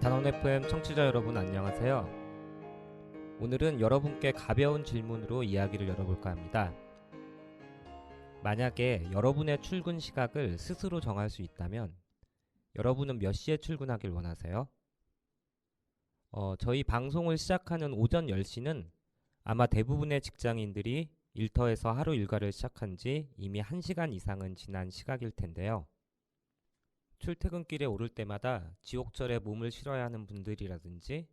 단원 FM 청취자 여러분 안녕하세요. 오늘은 여러분께 가벼운 질문으로 이야기를 열어볼까 합니다. 만약에 여러분의 출근 시각을 스스로 정할 수 있다면 여러분은 몇 시에 출근하길 원하세요? 저희 방송을 시작하는 오전 10시는 아마 대부분의 직장인들이 일터에서 하루 일과를 시작한 지 이미 1시간 이상은 지난 시각일 텐데요. 출퇴근길에 오를 때마다 지옥철에 몸을 실어야 하는 분들이라든지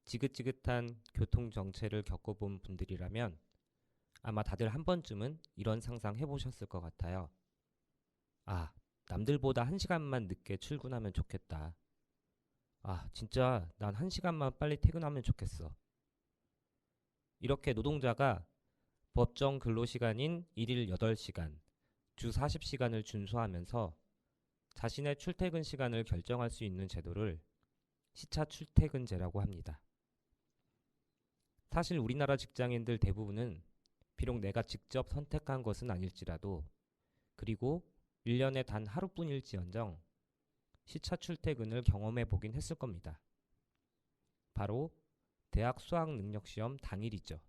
지긋지긋한 교통정체를 겪어본 분들이라면 아마 다들 한 번쯤은 이런 상상 해보셨을 것 같아요. 아, 남들보다 1시간만 늦게 출근하면 좋겠다. 아, 진짜 난 1시간만 빨리 퇴근하면 좋겠어. 이렇게 노동자가 법정 근로시간인 일일 8시간, 주 40시간을 준수하면서 자신의 출퇴근 시간을 결정할 수 있는 제도를 시차 출퇴근제라고 합니다. 사실 우리나라 직장인들 대부분은 비록 내가 직접 선택한 것은 아닐지라도 그리고 1년에 단 하루뿐일지언정 시차 출퇴근을 경험해 보긴 했을 겁니다. 바로 대학 수학능력시험 당일이죠.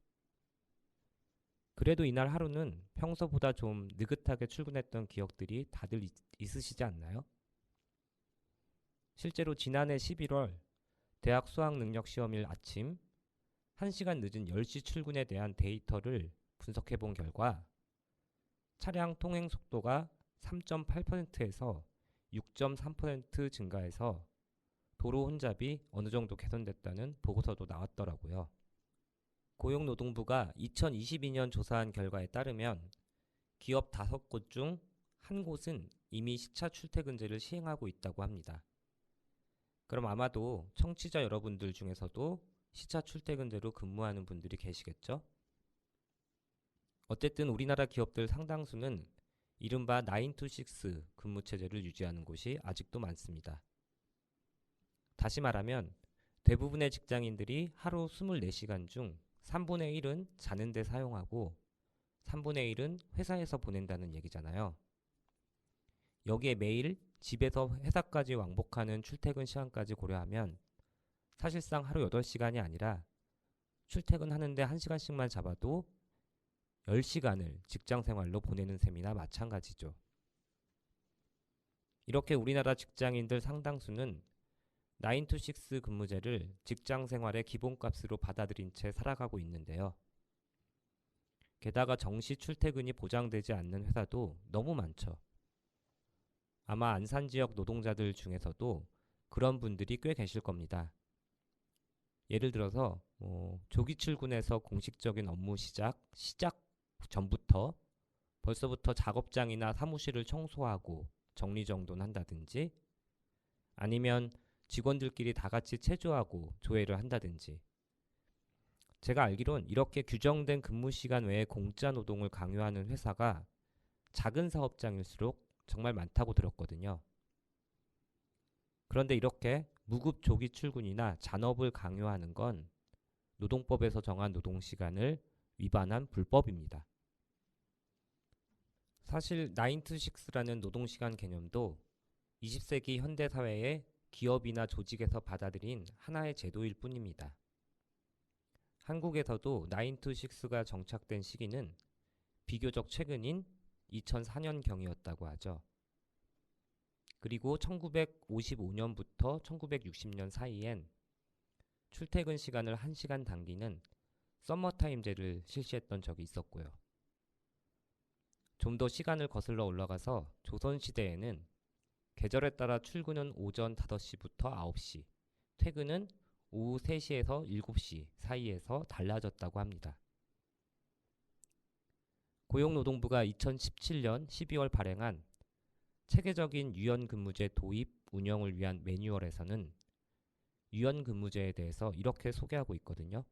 그래도 이날 하루는 평소보다 좀 느긋하게 출근했던 기억들이 다들 있으시지 않나요? 실제로 지난해 11월 대학 수학능력시험일 아침 1시간 늦은 10시 출근에 대한 데이터를 분석해 본 결과 차량 통행 속도가 3.8%에서 6.3% 증가해서 도로 혼잡이 어느 정도 개선됐다는 보고서도 나왔더라고요. 고용노동부가 2022년 조사한 결과에 따르면 기업 5곳 중 한 곳은 이미 시차 출퇴근제를 시행하고 있다고 합니다. 그럼 아마도 청취자 여러분들 중에서도 시차 출퇴근제로 근무하는 분들이 계시겠죠? 어쨌든 우리나라 기업들 상당수는 이른바 9to6 근무체제를 유지하는 곳이 아직도 많습니다. 다시 말하면 대부분의 직장인들이 하루 24시간 중 3분의 1은 자는 데 사용하고 3분의 1은 회사에서 보낸다는 얘기잖아요. 여기에 매일 집에서 회사까지 왕복하는 출퇴근 시간까지 고려하면 사실상 하루 8시간이 아니라 출퇴근하는데 1시간씩만 잡아도 10시간을 직장 생활로 보내는 셈이나 마찬가지죠. 이렇게 우리나라 직장인들 상당수는 9to6 근무제를 직장 생활의 기본값으로 받아들인 채 살아가고 있는데요. 게다가 정시 출퇴근이 보장되지 않는 회사도 너무 많죠. 아마 안산 지역 노동자들 중에서도 그런 분들이 꽤 계실 겁니다. 예를 들어서 조기 출근해서 공식적인 업무 시작 전부터 벌써부터 작업장이나 사무실을 청소하고 정리정돈 한다든지 아니면 직원들끼리 다 같이 체조하고 조회를 한다든지 제가 알기론 이렇게 규정된 근무 시간 외에 공짜 노동을 강요하는 회사가 작은 사업장일수록 정말 많다고 들었거든요. 그런데 이렇게 무급 조기 출근이나 잔업을 강요하는 건 노동법에서 정한 노동시간을 위반한 불법입니다. 사실 9to6라는 노동시간 개념도 20세기 현대사회의 기업이나 조직에서 받아들인 하나의 제도일 뿐입니다. 한국에서도 9to6가 정착된 시기는 비교적 최근인 2004년경이었다고 하죠. 그리고 1955년부터 1960년 사이엔 출퇴근 시간을 1시간 당기는 서머타임제를 실시했던 적이 있었고요. 좀 더 시간을 거슬러 올라가서 조선시대에는 계절에 따라 출근은 오전 5시부터 9시, 퇴근은 오후 3시에서 7시 사이에서 달라졌다고 합니다. 고용노동부가 2017년 12월 발행한 체계적인 유연근무제 도입 운영을 위한 매뉴얼에서는 유연근무제에 대해서 이렇게 소개하고 있거든요.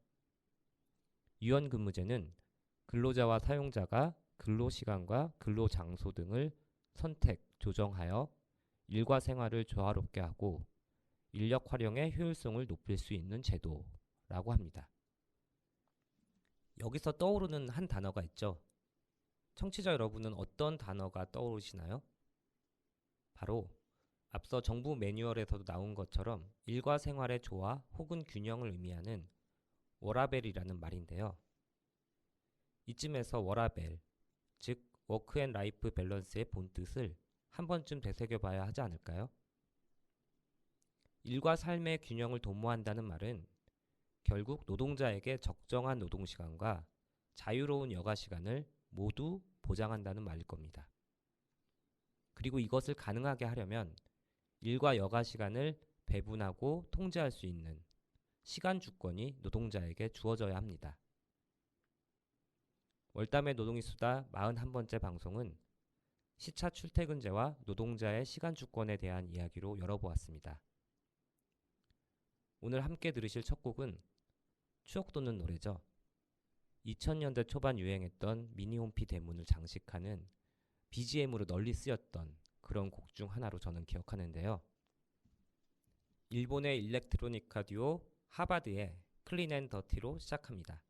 유연근무제는 근로자와 사용자가 근로시간과 근로장소 등을 선택, 조정하여 일과 생활을 조화롭게 하고 인력 활용의 효율성을 높일 수 있는 제도라고 합니다. 여기서 떠오르는 한 단어가 있죠. 청취자 여러분은 어떤 단어가 떠오르시나요? 바로 앞서 정부 매뉴얼에서도 나온 것처럼 일과 생활의 조화 혹은 균형을 의미하는 워라밸이라는 말인데요. 이쯤에서 워라밸, 즉 워크 앤 라이프 밸런스의 본뜻을 한 번쯤 되새겨봐야 하지 않을까요? 일과 삶의 균형을 도모한다는 말은 결국 노동자에게 적정한 노동시간과 자유로운 여가시간을 모두 보장한다는 말일 겁니다. 그리고 이것을 가능하게 하려면 일과 여가시간을 배분하고 통제할 수 있는 시간 주권이 노동자에게 주어져야 합니다. 월담의 노동의 수다 41번째 방송은 시차 출퇴근제와 노동자의 시간 주권에 대한 이야기로 열어보았습니다. 오늘 함께 들으실 첫 곡은 추억 돋는 노래죠. 2000년대 초반 유행했던 미니홈피 대문을 장식하는 BGM으로 널리 쓰였던 그런 곡 중 하나로 저는 기억하는데요. 일본의 일렉트로니카 듀오 하바드의 클린 앤 더티로 시작합니다.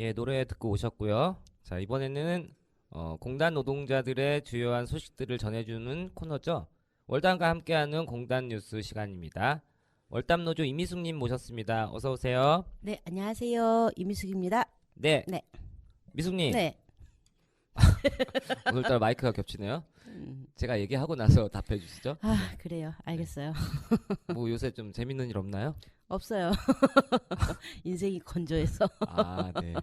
예, 노래 듣고 오셨고요. 자, 이번에는 공단 노동자들의 주요한 소식들을 전해주는 코너죠. 월담과 함께하는 공단 뉴스 시간입니다. 월담 노조 이미숙님 모셨습니다. 어서 오세요. 네, 안녕하세요. 이미숙입니다. 네, 네. 미숙님. 네. 오늘따라 마이크가 겹치네요. 음, 제가 얘기하고 나서 답해 주시죠. 그래요. 알겠어요. 뭐 요새 좀 재밌는 일 없나요? 없어요. 인생이 건조해서. 아, 네.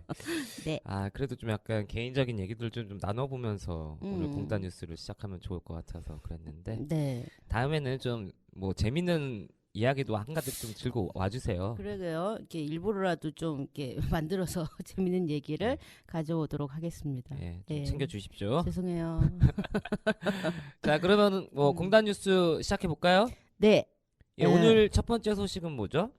네. 아, 그래도 좀 약간 개인적인 얘기들 좀 나눠보면서 오늘 공단 뉴스를 시작하면 좋을 것 같아서 그랬는데 네. 다음에는 좀 뭐 재밌는 이야기도 한가득 좀 들고 와주세요. 그러게요. 이렇게 일부러라도 좀 이렇게 만들어서 재밌는 얘기를 가져오도록 하겠습니다. 예, 좀 예. 챙겨주십시오. 죄송해요. 자, 그러면 뭐 공단 뉴스 시작해 볼까요? 네. 예, 오늘 첫 번째 소식은 뭐죠?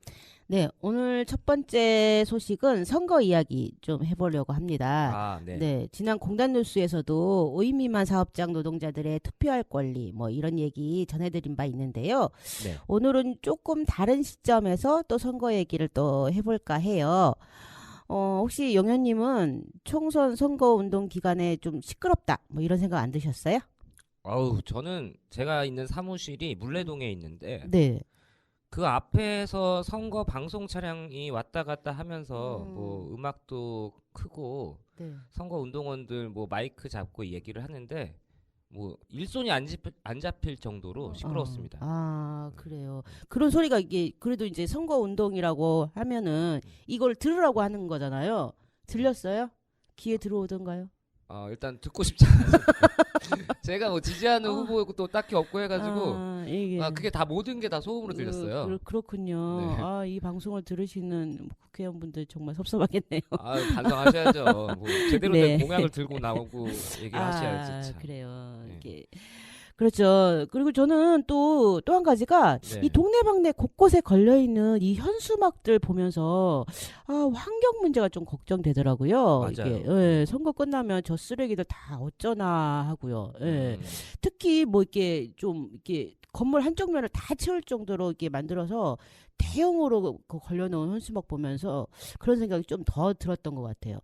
네. 오늘 첫 번째 소식은 선거 이야기 좀 해보려고 합니다. 아, 네. 네, 지난 공단 뉴스에서도 5인 미만 사업장 노동자들의 투표할 권리 뭐 이런 얘기 전해드린 바 있는데요. 네. 오늘은 조금 다른 시점에서 또 선거 얘기를 또 해볼까 해요. 혹시 용현님은 총선 선거 운동 기간에 좀 시끄럽다 뭐 이런 생각 안 드셨어요? 아우, 저는 제가 있는 사무실이 물레동에 있는데 네. 그 앞에서 선거 방송 차량이 왔다 갔다 하면서 음. 뭐 음악도 크고 네. 선거 운동원들 뭐 마이크 잡고 얘기를 하는데 뭐 일손이 안 잡힐 정도로 시끄러웠습니다. 그래요. 그런 소리가 이게 그래도 이제 선거 운동이라고 하면은 이걸 들으라고 하는 거잖아요. 들렸어요? 귀에 들어오던가요? 일단 듣고 싶지 않아요. 제가 뭐 지지하는 후보도 딱히 없고 해가지고 이게 그게 다 모든 게 다 소음으로 들렸어요. 그렇군요. 네. 이 방송을 들으시는 국회의원분들 정말 섭섭하겠네요. 반성하셔야죠. 뭐 제대로 된 네. 공약을 들고 나오고 얘기하셔야지. 참. 그래요. 네. 이게 그렇죠. 그리고 저는 또 한 가지가 네. 이 동네방네 곳곳에 걸려 있는 이 현수막들 보면서 환경 문제가 좀 걱정되더라고요. 맞아요. 이게 선거 끝나면 저 쓰레기들 다 어쩌나 하고요. 예. 특히 뭐 이렇게 좀 이렇게 건물 한쪽 면을 다 채울 정도로 이렇게 만들어서 대형으로 걸려놓은 현수막 보면서 그런 생각이 좀 더 들었던 것 같아요.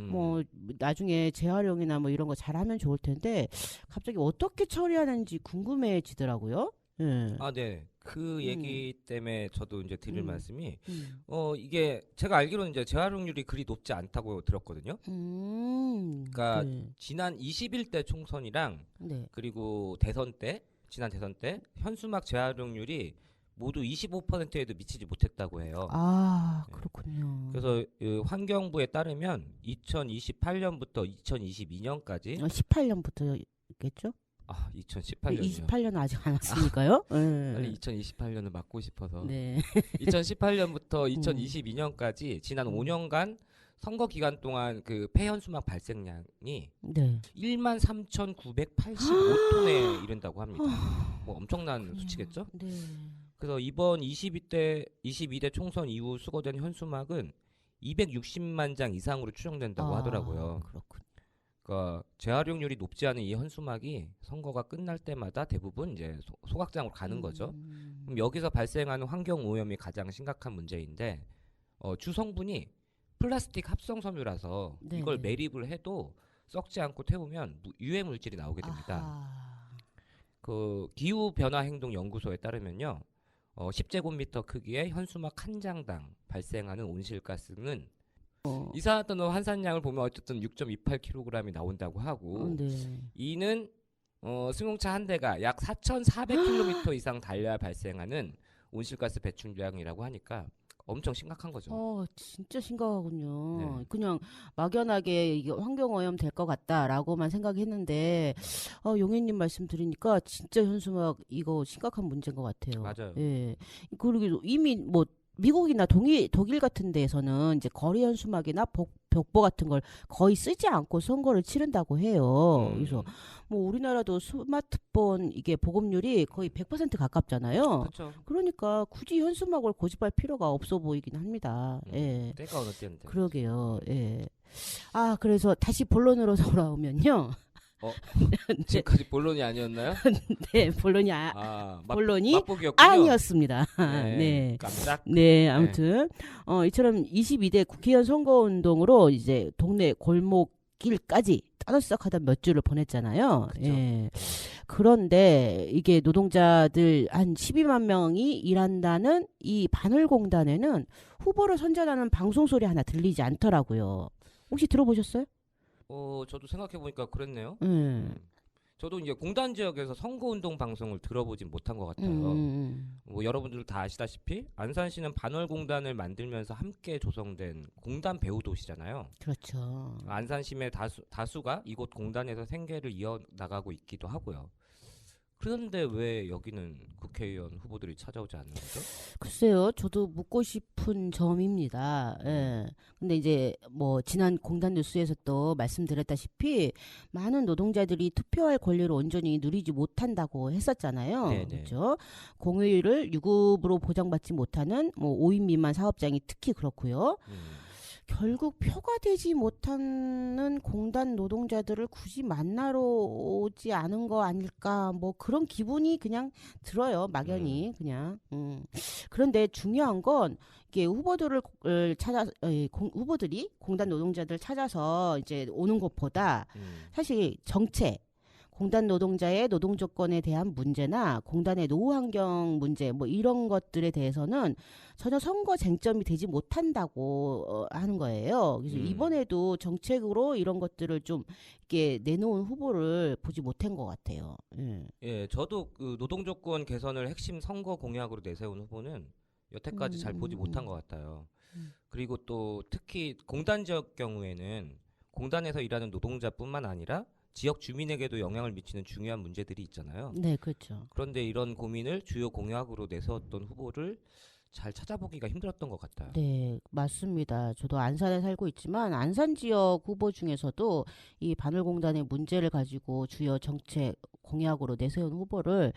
뭐 나중에 재활용이나 뭐 이런 거 잘하면 좋을 텐데 갑자기 어떻게 처리하는지 궁금해지더라고요. 예. 네. 그 얘기 때문에 저도 이제 드릴 음. 말씀이 음. 이게 제가 알기로는 이제 재활용률이 그리 높지 않다고 들었거든요. 그러니까 네. 지난 21대 총선이랑 네. 그리고 지난 대선 때 현수막 재활용률이 모두 25%에도 미치지 못했다고 해요. 그렇군요. 그래서 환경부에 따르면 2028년부터 2022년까지 18년부터겠죠? 2018년이요. 28년은 아직 안 왔으니까요. 빨리 2028년을 맞고 싶어서. 네. 2018년부터 2022년까지 지난 5년간 선거 기간 동안 그 폐현수막 발생량이 네. 13,985톤에 이른다고 합니다. 뭐 엄청난 수치겠죠? 네. 그래서 이번 22대 총선 이후 수거된 현수막은 260만 장 이상으로 추정된다고 하더라고요. 그렇군. 그러니까 재활용률이 높지 않은 이 현수막이 선거가 끝날 때마다 대부분 이제 소각장으로 가는 거죠. 그럼 여기서 발생하는 환경 오염이 가장 심각한 문제인데 주 성분이 플라스틱 합성 섬유라서 네네. 이걸 매립을 해도 썩지 않고 태우면 유해 물질이 나오게 됩니다. 그 기후 변화 행동 연구소에 따르면요. 10제곱미터 크기의 현수막 한 장당 발생하는 온실가스는 이산화탄소 환산량을 보면 어쨌든 6.28kg이 나온다고 하고 네. 이는 승용차 한 대가 약 4,400km 이상 달려야 발생하는 온실가스 배출량이라고 하니까 엄청 심각한 거죠. 진짜 심각하군요. 네. 그냥 막연하게 이게 환경오염 될 것 같다라고만 생각했는데 용혜님 말씀 들으니까 진짜 현수막 이거 심각한 문제인 것 같아요. 맞아요. 예. 그리고 이미 뭐 미국이나 독일 같은 데에서는 이제 거리 현수막이나 벽보 같은 걸 거의 쓰지 않고 선거를 치른다고 해요. 그래서 뭐 우리나라도 스마트폰 이게 보급률이 거의 100% 가깝잖아요. 그렇죠. 그러니까 굳이 현수막을 고집할 필요가 없어 보이긴 합니다. 예. 때가 어느 때인데. 그러게요. 예. 그래서 다시 본론으로 돌아오면요. 어, 지금까지 본론이 아니었나요? 네, 본론이 본론이 맛보기였군요. 아니었습니다. 네, 네. 깜짝. 네, 아무튼 이처럼 22대 국회의원 선거운동으로 이제 동네 골목길까지 떠들썩하던 몇 주를 보냈잖아요. 그쵸. 예. 그런데 이게 노동자들 한 12만 명이 일한다는 이 바늘공단에는 후보를 선전하는 방송 소리 하나 들리지 않더라고요. 혹시 들어보셨어요? 저도 생각해 보니까 그랬네요. 음. 저도 이제 공단 지역에서 선거운동 방송을 들어보진 못한 것 같아요. 뭐 여러분들 다 아시다시피 안산시는 반월공단을 만들면서 함께 조성된 공단 배후 도시잖아요. 그렇죠. 안산시민의 다수가 이곳 공단에서 생계를 이어나가고 있기도 하고요. 그런데 왜 여기는 국회의원 후보들이 찾아오지 않는 거죠? 글쎄요, 저도 묻고 싶은 점입니다. 예. 근데 이제 뭐 지난 공단 뉴스에서 또 말씀드렸다시피 많은 노동자들이 투표할 권리를 온전히 누리지 못한다고 했었잖아요. 네네. 그렇죠? 공휴일을 유급으로 보장받지 못하는 뭐 5인 미만 사업장이 특히 그렇고요. 결국 표가 되지 못하는 공단 노동자들을 굳이 만나러 오지 않은 거 아닐까 뭐 그런 기분이 그냥 들어요. 막연히 그냥. 그런데 중요한 건 이게 후보들을 후보들이 공단 노동자들 찾아서 이제 오는 것보다 사실 정책 공단 노동자의 노동 조건에 대한 문제나 공단의 노후 환경 문제 뭐 이런 것들에 대해서는 전혀 선거 쟁점이 되지 못한다고 하는 거예요. 그래서 이번에도 정책으로 이런 것들을 좀 이렇게 내놓은 후보를 보지 못한 것 같아요. 예, 저도 그 노동 조건 개선을 핵심 선거 공약으로 내세운 후보는 여태까지 잘 보지 못한 것 같아요. 그리고 또 특히 공단 지역 경우에는 공단에서 일하는 노동자뿐만 아니라 지역 주민에게도 영향을 미치는 중요한 문제들이 있잖아요. 네, 그렇죠. 그런데 이런 고민을 주요 공약으로 내세웠던 후보를 잘 찾아보기가 힘들었던 것 같아요. 네, 맞습니다. 저도 안산에 살고 있지만 안산 지역 후보 중에서도 이 바늘공단의 문제를 가지고 주요 정책 공약으로 내세운 후보를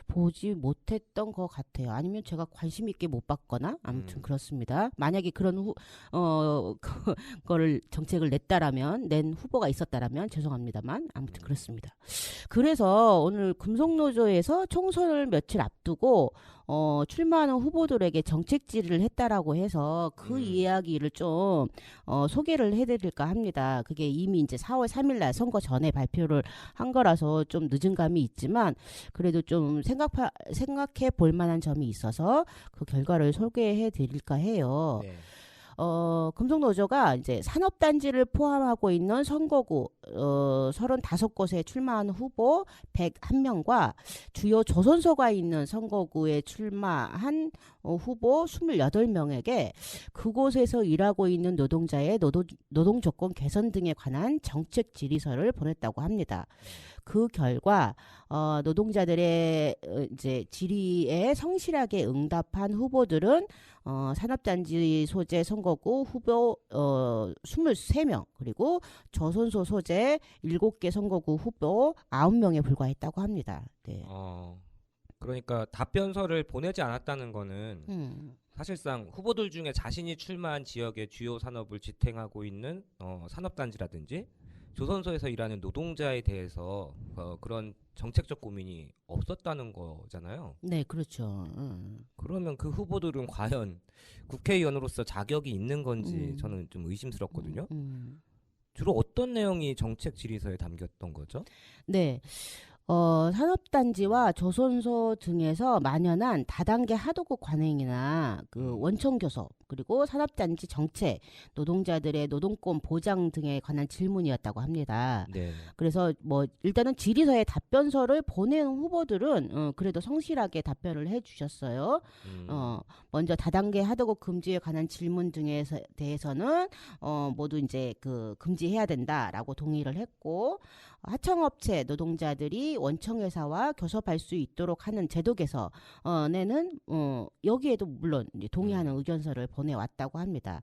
보지 못했던 것 같아요. 아니면 제가 관심 있게 못 봤거나 아무튼 그렇습니다. 만약에 그런 그거를 정책을 낸 후보가 있었다라면 죄송합니다만 아무튼 그렇습니다. 그래서 오늘 금속노조에서 총선을 며칠 앞두고 출마하는 후보들에게 정책 질의를 했다라고 해서 그 이야기를 좀 소개를 해드릴까 합니다. 그게 이미 이제 4월 3일날 선거 전에 발표를 한 거라서 좀 늦은 감이 있지만 그래도 좀 생각해 볼 만한 점이 있어서 그 결과를 소개해 드릴까 해요. 네. 금속노조가 이제 산업단지를 포함하고 있는 선거구 35곳에 출마한 후보 101명과 주요 조선소가 있는 선거구에 출마한 후보 28명에게 그곳에서 일하고 있는 노동자의 노동 조건 개선 등에 관한 정책 질의서를 보냈다고 합니다. 그 결과 노동자들의 이제 질의에 성실하게 응답한 후보들은 산업단지 소재 선거구 후보 23명 그리고 조선소 소재 7개 선거구 후보 9명에 불과했다고 합니다. 네. 그러니까 답변서를 보내지 않았다는 거는 사실상 후보들 중에 자신이 출마한 지역의 주요 산업을 지탱하고 있는 산업단지라든지 조선소에서 일하는 노동자에 대해서 그런 정책적 고민이 없었다는 거잖아요. 네, 그렇죠. 그러면 그 후보들은 과연 국회의원으로서 자격이 있는 건지 저는 좀 의심스럽거든요. 주로 어떤 내용이 정책 질의서에 담겼던 거죠? 네. 산업단지와 조선소 등에서 만연한 다단계 하도급 관행이나 그 원청교섭 그리고 산업단지 정책, 노동자들의 노동권 보장 등에 관한 질문이었다고 합니다. 네. 그래서 뭐 일단은 질의서에 답변서를 보낸 후보들은 그래도 성실하게 답변을 해주셨어요. 먼저 다단계 하도급 금지에 관한 질문 등에 대해서는 모두 이제 그 금지해야 된다라고 동의를 했고 하청업체 노동자들이 원청회사와 교섭할 수 있도록 하는 제도 개선에는 여기에도 물론 이제 동의하는 의견서를 보내왔다고 합니다.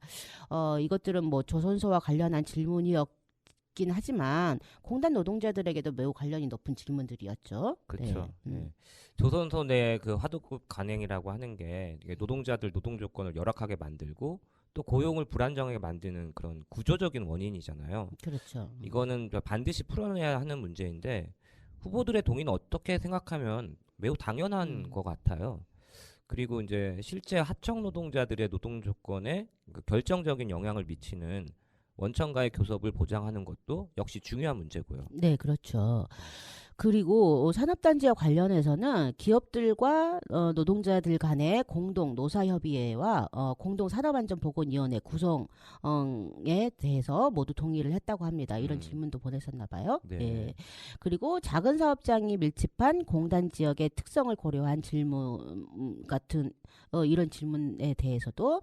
이것들은 뭐 조선소와 관련한 질문이었긴 하지만 공단 노동자들에게도 매우 관련이 높은 질문들이었죠. 그렇죠. 네. 네. 조선소 내 그 화두급 관행이라고 하는 게 노동자들 노동 조건을 열악하게 만들고 또 고용을 불안정하게 만드는 그런 구조적인 원인이잖아요. 그렇죠. 이거는 반드시 풀어내야 하는 문제인데 후보들의 동의는 어떻게 생각하면 매우 당연한 것 같아요. 그리고 이제 실제 하청 노동자들의 노동 조건에 그 결정적인 영향을 미치는 원청과의 교섭을 보장하는 것도 역시 중요한 문제고요. 네, 그렇죠. 그리고 산업단지와 관련해서는 기업들과 노동자들 간의 공동 노사협의회와 공동 산업안전보건위원회 구성에 대해서 모두 동의를 했다고 합니다. 이런 질문도 보내셨나 봐요. 네. 예. 그리고 작은 사업장이 밀집한 공단 지역의 특성을 고려한 질문 같은 이런 질문에 대해서도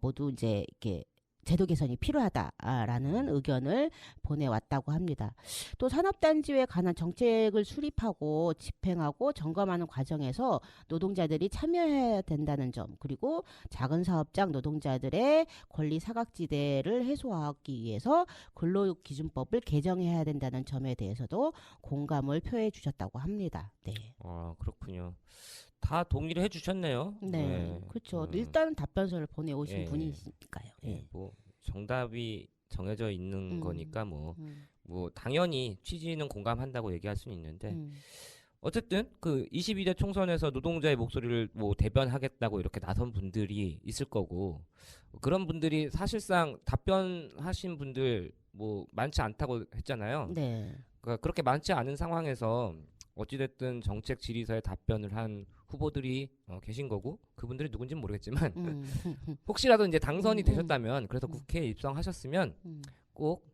모두 이제 이렇게 제도 개선이 필요하다라는 의견을 보내왔다고 합니다. 또 산업단지에 관한 정책을 수립하고 집행하고 점검하는 과정에서 노동자들이 참여해야 된다는 점, 그리고 작은 사업장 노동자들의 권리 사각지대를 해소하기 위해서 근로기준법을 개정해야 된다는 점에 대해서도 공감을 표해 주셨다고 합니다. 네. 그렇군요. 다 동의를 해주셨네요. 네, 그렇죠. 일단은 답변서를 보내오신 예, 분이니까요. 예. 뭐 정답이 정해져 있는 거니까 뭐 음. 당연히 취지는 공감한다고 얘기할 수는 있는데 어쨌든 그 22대 총선에서 노동자의 목소리를 뭐 대변하겠다고 이렇게 나선 분들이 있을 거고 그런 분들이 사실상 답변하신 분들 뭐 많지 않다고 했잖아요. 네. 그러니까 그렇게 많지 않은 상황에서 어찌됐든 정책 질의서에 답변을 한 후보들이 계신 거고 그분들이 누군지는 모르겠지만 혹시라도 이제 당선이 되셨다면 그래서 국회에 입성하셨으면 꼭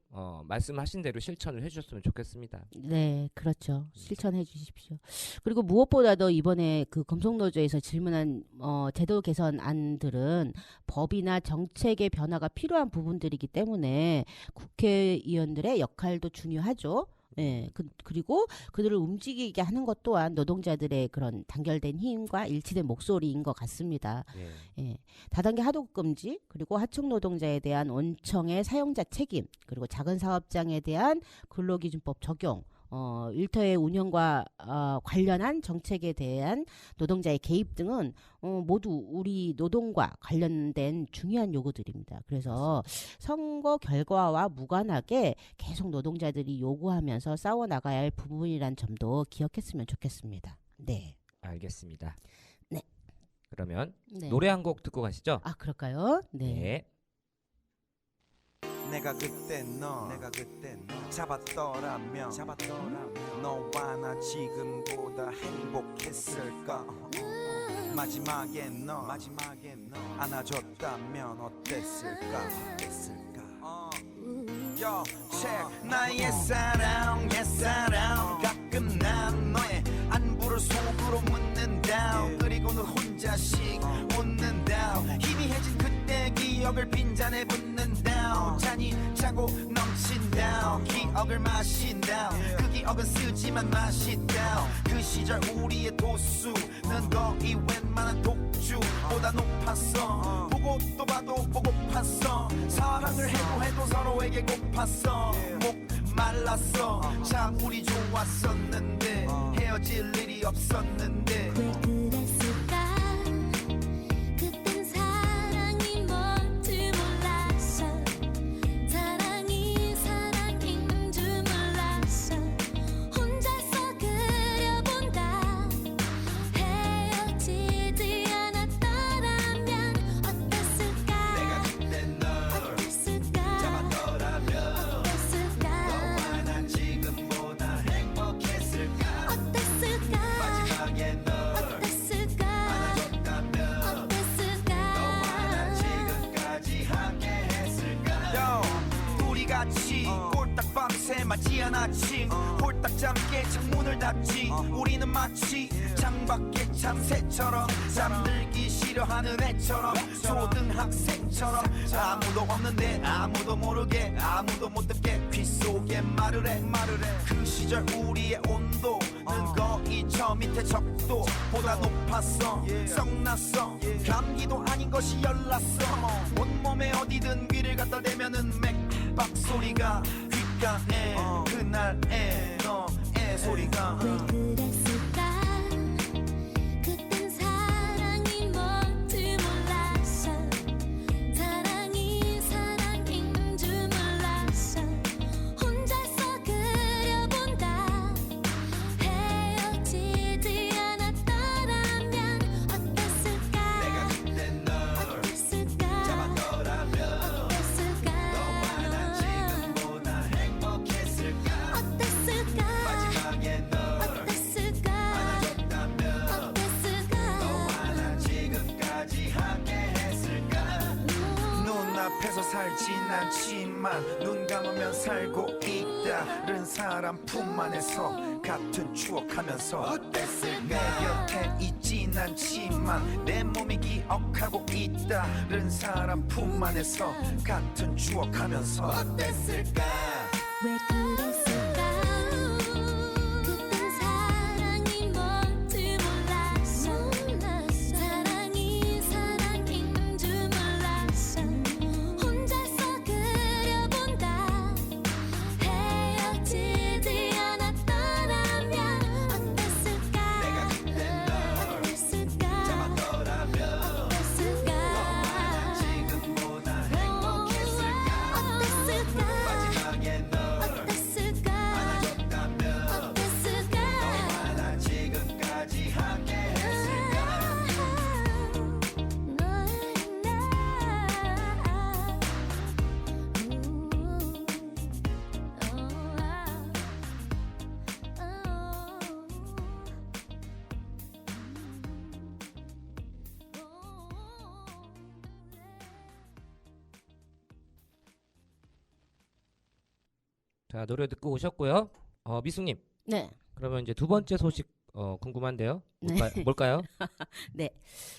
말씀하신 대로 실천을 해주셨으면 좋겠습니다. 네, 그렇죠. 실천해 주십시오. 그리고 무엇보다도 이번에 그 금속노조에서 질문한 제도 개선 안들은 법이나 정책의 변화가 필요한 부분들이기 때문에 국회의원들의 역할도 중요하죠. 예, 그리고 그들을 움직이게 하는 것 또한 노동자들의 그런 단결된 힘과 일치된 목소리인 것 같습니다. 예, 다단계 하도급 금지, 그리고 하청 노동자에 대한 원청의 사용자 책임, 그리고 작은 사업장에 대한 근로기준법 적용, 일터의 운영과 관련한 정책에 대한 노동자의 개입 등은 모두 우리 노동과 관련된 중요한 요구들입니다. 그래서 선거 결과와 무관하게 계속 노동자들이 요구하면서 싸워나가야 할 부분이란 점도 기억했으면 좋겠습니다. 네. 알겠습니다. 네. 그러면 네. 노래 한 곡 듣고 가시죠. 그럴까요? 네. 네. 내가 그때 너 잡았더라면 너와 나 지금보다 행복했을까. 마지막에 너 안아줬다면 어땠을까. Yo, check. 나의 사랑 옛사랑 가끔 난 너의 안부를 속으로 묻는다. 그리고는 혼자씩 웃는다. 희미해진 그때 기억을 빈잔에 붓는다. 잔이 차고 넘친다. 기억을 마신다. 그 기억은 쓰지만 맛있다. 그 시절 우리의 도수는 거의 웬만한 독주보다 높았어. 보고 또 봐도 보고팠어. 사랑을 해도 서로에게 고팠어. 목 말랐어. 참 우리 좋았었는데 헤어질 일이 없었는데. 왜 그랬을까. 그땐 사랑이 뭔지 몰랐어. 사랑이 사랑인 줄 몰랐어. 혼자서 그려본다. 헤어지지 않았더라면 어땠을까. 내가 그때 널 어땠을까. 잡았더라면 어땠을까. 너와 난 지금보다 행복했을까. 어땠을까. 마지막에 널 어땠을까. 안아줬다면 어땠을까. 너와 난 지금까지 함께 했을까. 우리 같이 꼴딱 밤새 맞지 않았지. 홀딱 잠게 창문을 닫지. 우리는 마치 창밖의 참새처럼 잠들기 싫어하는 애처럼 초등학생처럼 아무도 없는데 아무도 모르게 아무도 못 듣게 귀 속에 말을 해. 그 시절 우리의 온도는 거의 저 밑에 적도보다 높았어. 썩났어. 감기도 아닌 것이 열났어. 온몸에 어디든 귀를 갖다 대면은 맥박 소리가 귓가에 그날의 너의 소리가. 왜 그랬을까. 그땐 사랑이 뭔지 몰랐어. 사랑이 살진 않지만 눈 감으면 살고 있다른 사람 품 안에서 같은 추억하면서 어땠을까 내 곁에 있진 않지만 내 몸이 기억하고 있다른 사람 품 안에서 같은 추억하면서 어땠을까 왜 그랬을까 그땐 사랑이 뭔지 몰랐어 사랑이 사랑인 줄 몰랐어 혼자서 그려본다 헤어지지 않았더라면 어땠을까 내가 그때 널 어땠을까 잡았더라면 어땠을까 지금보다 행복했을까 어땠을까 마지막에 널 어땠을까 안아줬다면 어땠을까 나 지금까지 함께 했을까 자, 노래 듣고 오셨고요. 미숙님, 네. 그러면 이제 두 번째 소식 궁금한데요. 네. 뭘까요?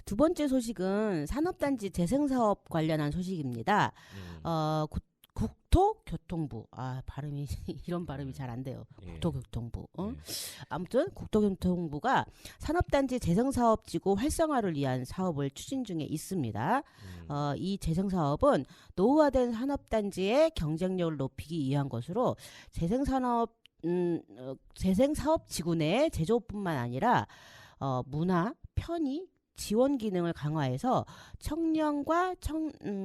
두 번째 소식은 산업단지 재생사업 관련한 소식입니다. 국토교통부. 발음이 이런 발음이 잘 안 돼요. 예. 국토교통부. 예. 아무튼 국토교통부가 산업단지 재생사업지구 활성화를 위한 사업을 추진 중에 있습니다. 이 재생사업은 노후화된 산업단지의 경쟁력을 높이기 위한 것으로 재생사업지구 내 제조뿐만 아니라 문화, 편의, 지원 기능을 강화해서 청년과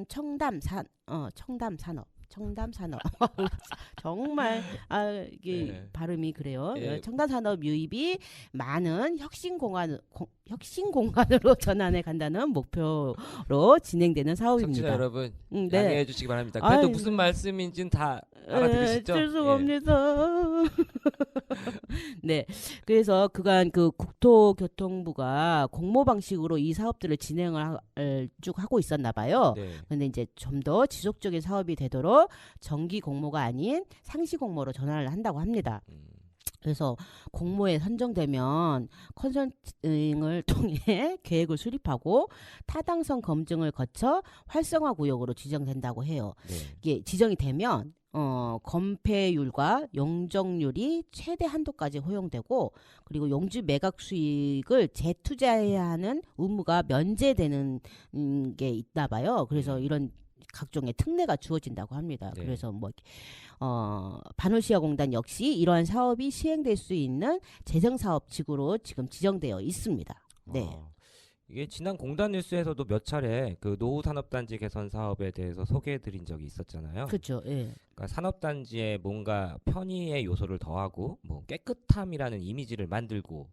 청담 산업 정말 이게 네. 발음이 그래요. 예. 청담 산업 유입이 많은 혁신 공간으로 전환해 간다는 목표로 진행되는 청취자 사업입니다. 여러분, 네. 양해해 주시기 바랍니다. 그래도 아유, 무슨 말씀인지는 다 알아들으시죠? 죄송합니다. 네, 그래서 그간 그 국토교통부가 공모 방식으로 이 사업들을 진행을 쭉 하고 있었나 봐요. 네. 근데 이제 좀 더 지속적인 사업이 되도록 정기 공모가 아닌 상시 공모로 전환을 한다고 합니다. 그래서 공모에 선정되면 컨설팅을 통해 계획을 수립하고 타당성 검증을 거쳐 활성화 구역으로 지정된다고 해요. 네. 이게 지정이 되면 건폐율과 용적률이 최대 한도까지 허용되고 그리고 용지 매각 수익을 재투자해야 하는 의무가 면제되는 게 있나 봐요. 그래서 이런 각종의 특례가 주어진다고 합니다. 네. 그래서 반올시아공단 역시 이러한 사업이 시행될 수 있는 재생사업지구로 지금 지정되어 있습니다. 네. 이게 지난 공단 뉴스에서도 몇 차례 그 노후 산업단지 개선 사업에 대해서 소개해드린 적이 있었잖아요. 그렇죠. 예. 그러니까 산업단지에 뭔가 편의의 요소를 더하고 뭐 깨끗함이라는 이미지를 만들고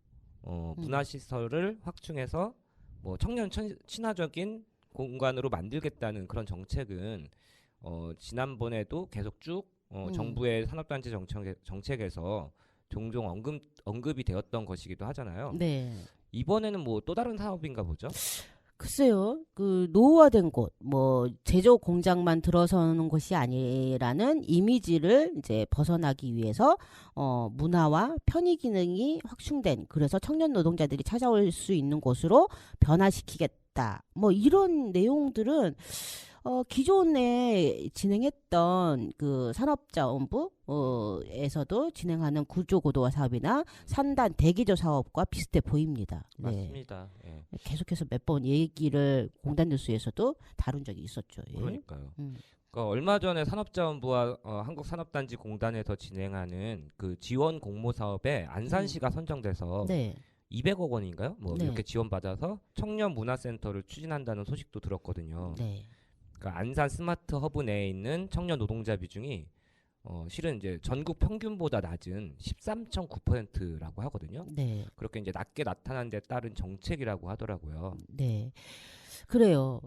문화시설을 확충해서 뭐 청년 친화적인 공간으로 만들겠다는 그런 정책은 지난번에도 계속 쭉 정부의 산업단지 정책에서 종종 언급이 되었던 것이기도 하잖아요. 네. 이번에는 뭐 또 다른 사업인가 보죠? 글쎄요, 그 노후화된 곳, 제조 공장만 들어서는 곳이 아니라는 이미지를 이제 벗어나기 위해서 문화와 편의 기능이 확충된, 그래서 청년 노동자들이 찾아올 수 있는 곳으로 변화시키겠다. 이런 내용들은 기존에 진행했던 그 산업자원부에서도 진행하는 구조고도화 사업이나 산단 대기조 사업과 비슷해 보입니다. 네. 맞습니다. 예. 계속해서 몇 번 얘기를 공단 뉴스에서도 다룬 적이 있었죠. 예. 그러니까요. 그러니까 얼마 전에 산업자원부와 한국산업단지공단에서 진행하는 그 지원 공모 사업에 안산시가 선정돼서 네. 200억 원인가요? 네. 이렇게 지원받아서 청년 문화센터를 추진한다는 소식도 들었거든요. 네. 그러니까 안산 스마트 허브 내에 있는 청년 노동자 비중이 실은 이제 전국 평균보다 낮은 13.9%라고 하거든요. 네. 그렇게 이제 낮게 나타난 데 따른 정책이라고 하더라고요. 네. 그래요.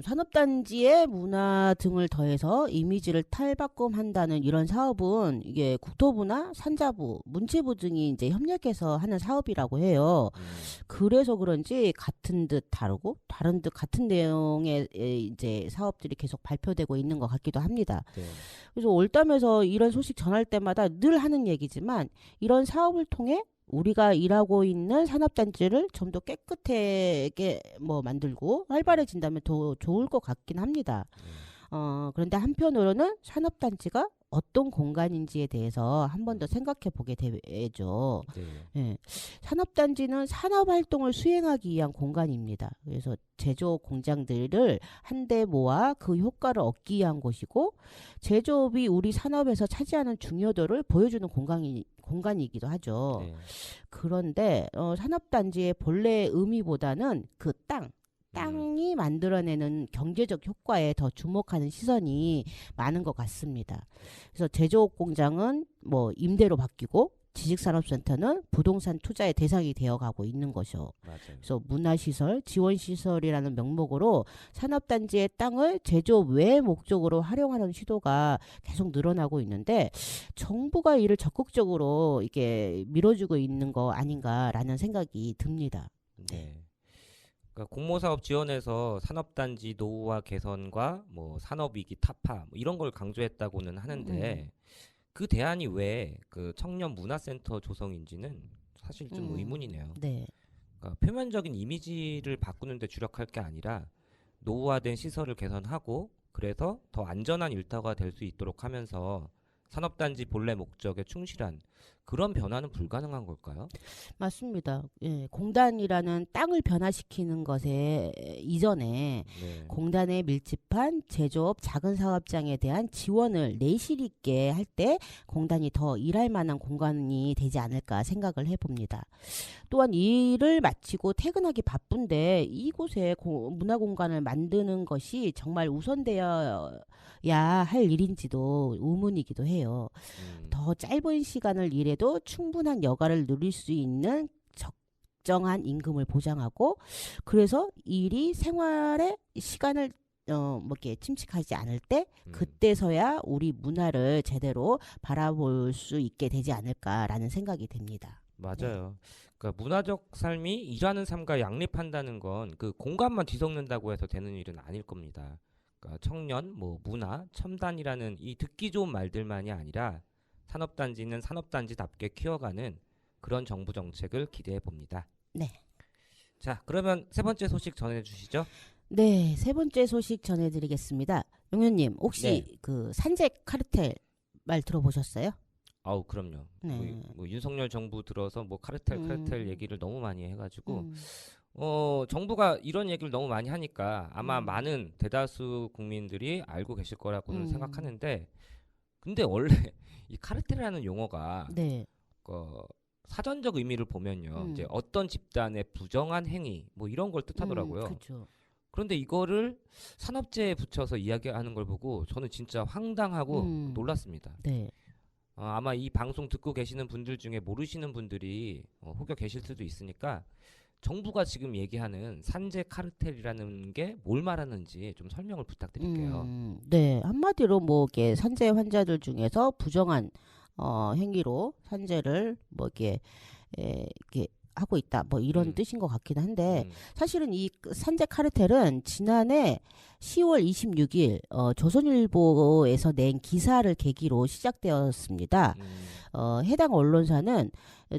산업단지의 문화 등을 더해서 이미지를 탈바꿈한다는 이런 사업은 이게 국토부나 산자부, 문체부 등이 이제 협력해서 하는 사업이라고 해요. 그래서 그런지 같은 듯 다르고 다른 듯 같은 내용의 이제 사업들이 계속 발표되고 있는 것 같기도 합니다. 네. 그래서 올담에서 이런 소식 전할 때마다 늘 하는 얘기지만 이런 사업을 통해 우리가 일하고 있는 산업단지를 좀 더 깨끗하게 뭐 만들고 활발해진다면 더 좋을 것 같긴 합니다. 그런데 한편으로는 산업단지가 어떤 공간인지에 대해서 한 번 더 생각해 보게 되죠. 네. 예. 산업단지는 산업활동을 수행하기 위한 공간입니다. 그래서 제조업 공장들을 한데 모아 그 효과를 얻기 위한 곳이고 제조업이 우리 산업에서 차지하는 중요도를 보여주는 공간이기도 하죠. 네. 그런데 산업단지의 본래 의미보다는 그 땅이 만들어내는 경제적 효과에 더 주목하는 시선이 많은 것 같습니다. 그래서 제조업 공장은 뭐 임대로 바뀌고 지식산업센터는 부동산 투자의 대상이 되어가고 있는 것이요. 맞아요. 그래서 문화시설, 지원시설이라는 명목으로 산업단지의 땅을 제조업 외의 목적으로 활용하는 시도가 계속 늘어나고 있는데 정부가 이를 적극적으로 이게 밀어주고 있는 거 아닌가라는 생각이 듭니다. 네. 그러니까 공모사업 지원에서 산업단지 노후화 개선과 뭐 산업위기 타파 뭐 이런 걸 강조했다고는 하는데 그 대안이 왜 그 청년 문화센터 조성인지는 사실 좀 의문이네요. 네. 그러니까 표면적인 이미지를 바꾸는 데 주력할 게 아니라 노후화된 시설을 개선하고 그래서 더 안전한 일터가 될 수 있도록 하면서 산업단지 본래 목적에 충실한 그런 변화는 불가능한 걸까요? 맞습니다. 예, 공단이라는 땅을 변화시키는 것에 이전에 네. 공단에 밀집한 제조업 작은 사업장에 대한 지원을 내실 있게 할 때 공단이 더 일할 만한 공간이 되지 않을까 생각을 해봅니다. 또한 일을 마치고 퇴근하기 바쁜데 이곳에 문화공간을 만드는 것이 정말 우선되어야 할 일인지도 의문이기도 해요. 더 짧은 시간을 일해도 충분한 여가를 누릴 수 있는 적정한 임금을 보장하고 그래서 일이 생활의 시간을 뭐 이렇게 침식하지 않을 때 그때서야 우리 문화를 제대로 바라볼 수 있게 되지 않을까라는 생각이 듭니다. 맞아요. 그러니까 문화적 삶이 일하는 삶과 양립한다는 건 그 공간만 뒤섞는다고 해서 되는 일은 아닐 겁니다. 그러니까 청년, 뭐 문화, 첨단이라는 이 듣기 좋은 말들만이 아니라 산업단지는 산업단지답게 키워가는 그런 정부 정책을 기대해 봅니다. 네. 자, 그러면 세 번째 소식 전해주시죠. 네, 세 번째 소식 전해드리겠습니다. 용현님, 혹시 네. 그 산재 카르텔 말 들어보셨어요? 아우 그럼요. 네. 뭐 윤석열 정부 들어서 뭐 카르텔 얘기를 너무 많이 해가지고 정부가 이런 얘기를 너무 많이 하니까 아마 많은 대다수 국민들이 알고 계실 거라고는 생각하는데 근데 원래 이 카르텔이라는 용어가 네. 사전적 의미를 보면요 이제 어떤 집단의 부정한 행위 뭐 이런 걸 뜻하더라고요. 그렇죠. 그런데 이거를 산업재해에 붙여서 이야기하는 걸 보고 저는 진짜 황당하고 놀랐습니다. 네. 아마 이 방송 듣고 계시는 분들 중에 모르시는 분들이 혹여 계실 수도 있으니까 정부가 지금 얘기하는 산재 카르텔이라는 게 뭘 말하는지 좀 설명을 부탁드릴게요. 네, 한마디로 뭐 이게 산재 환자들 중에서 부정한 행위로 산재를 뭐 이렇게 하고 있다 뭐 이런 뜻인 것 같긴 한데 사실은 이 산재 카르텔은 지난해 10월 26일 조선일보에서 낸 기사를 계기로 시작되었습니다. 해당 언론사는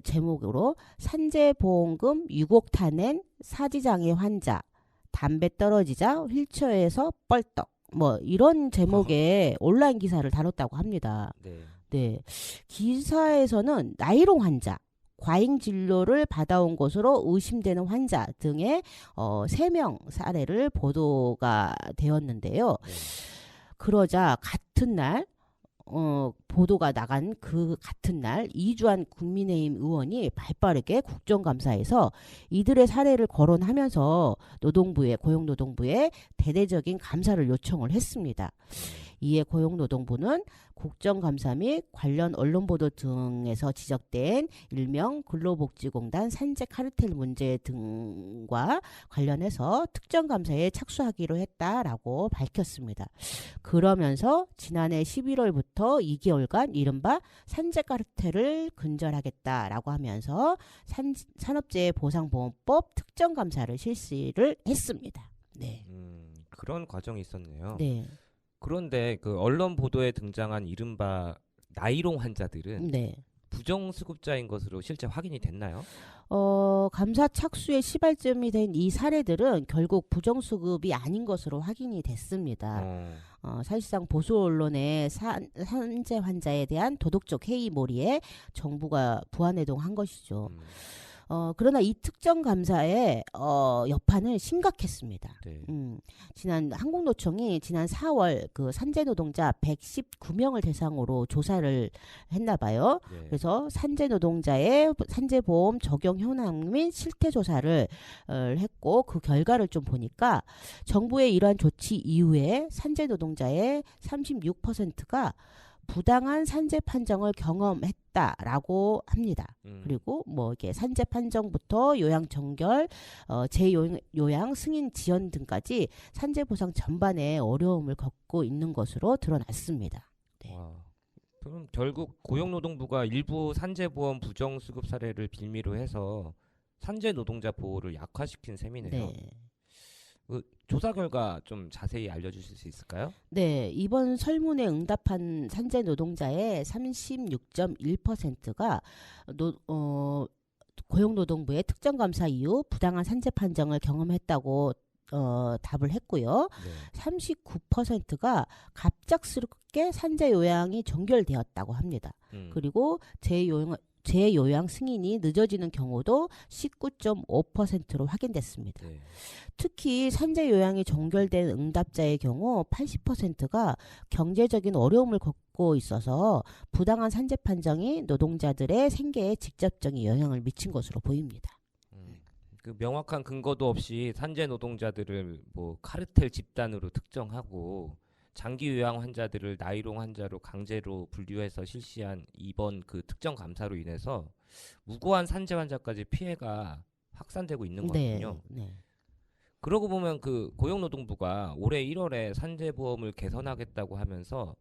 제목으로 산재보험금 6억 타낸 사지장애 환자 담배 떨어지자 휠체어에서 뻘떡 뭐 이런 제목의 온라인 기사를 다뤘다고 합니다. 네. 네, 기사에서는 나이롱 환자 과잉 진료를 받아온 것으로 의심되는 환자 등의 3명 사례를 보도가 되었는데요. 네. 그러자 같은 날 보도가 나간 그 같은 날 이주환 국민의힘 의원이 발빠르게 국정감사에서 이들의 사례를 거론하면서 고용노동부에 대대적인 감사를 요청을 했습니다. 이에 고용노동부는 국정감사 및 관련 언론 보도 등에서 지적된 일명 근로복지공단 산재 카르텔 문제 등과 관련해서 특정감사에 착수하기로 했다라고 밝혔습니다. 그러면서 지난해 11월부터 2개월간 이른바 산재 카르텔을 근절하겠다라고 하면서 산업재해보상보험법 특정감사를 실시를 했습니다. 네. 그런 과정이 있었네요. 네. 그런데 그 언론 보도에 등장한 이른바 나이롱 환자들은 네. 부정수급자인 것으로 실제 확인이 됐나요? 감사 착수의 시발점이 된 이 사례들은 결국 부정수급이 아닌 것으로 확인이 됐습니다. 사실상 보수 언론의 산재 환자에 대한 도덕적 해이몰이에 정부가 부안해동한 것이죠. 그러나 이 특정 감사의 여파는 심각했습니다. 네. 지난 한국노총이 지난 4월 그 산재 노동자 119명을 대상으로 조사를 했나 봐요. 네. 그래서 산재 노동자의 산재보험 적용 현황 및 실태 조사를 했고 그 결과를 좀 보니까 정부의 이러한 조치 이후에 산재 노동자의 36%가 부당한 산재 판정을 경험했다라고 합니다. 그리고 뭐 이게 산재 판정부터 요양 정결, 재요양 승인 지연 등까지 산재 보상 전반에 어려움을 겪고 있는 것으로 드러났습니다. 네. 와, 그럼 결국 고용노동부가 일부 산재보험 부정수급 사례를 빌미로 해서 산재 노동자 보호를 약화시킨 셈이네요. 네. 그 조사 결과 좀 자세히 알려주실 수 있을까요? 네, 이번 설문에 응답한 산재 노동자의 36.1%가 고용노동부의 특정감사 이후 부당한 산재 판정을 경험했다고 답을 했고요. 네. 39%가 갑작스럽게 산재 요양이 종결되었다고 합니다. 그리고 재요양 승인이 늦어지는 경우도 19.5%로 확인됐습니다. 네. 특히 산재 요양이 종결된 응답자의 경우 80%가 경제적인 어려움을 겪고 있어서 부당한 산재 판정이 노동자들의 생계에 직접적인 영향을 미친 것으로 보입니다. 그 명확한 근거도 없이 산재 노동자들을 뭐 카르텔 집단으로 특정하고 장기 요양 환자들을 나이롱 환자로 강제로 분류해서 실시한 이번 그 특정 감사로 인해서 무고한 산재 환자까지 피해가 확산되고 있는 거군요. 네. 그러고 보면 그 고용노동부가 올해 1월에 산재보험을 개선하겠다고 하면서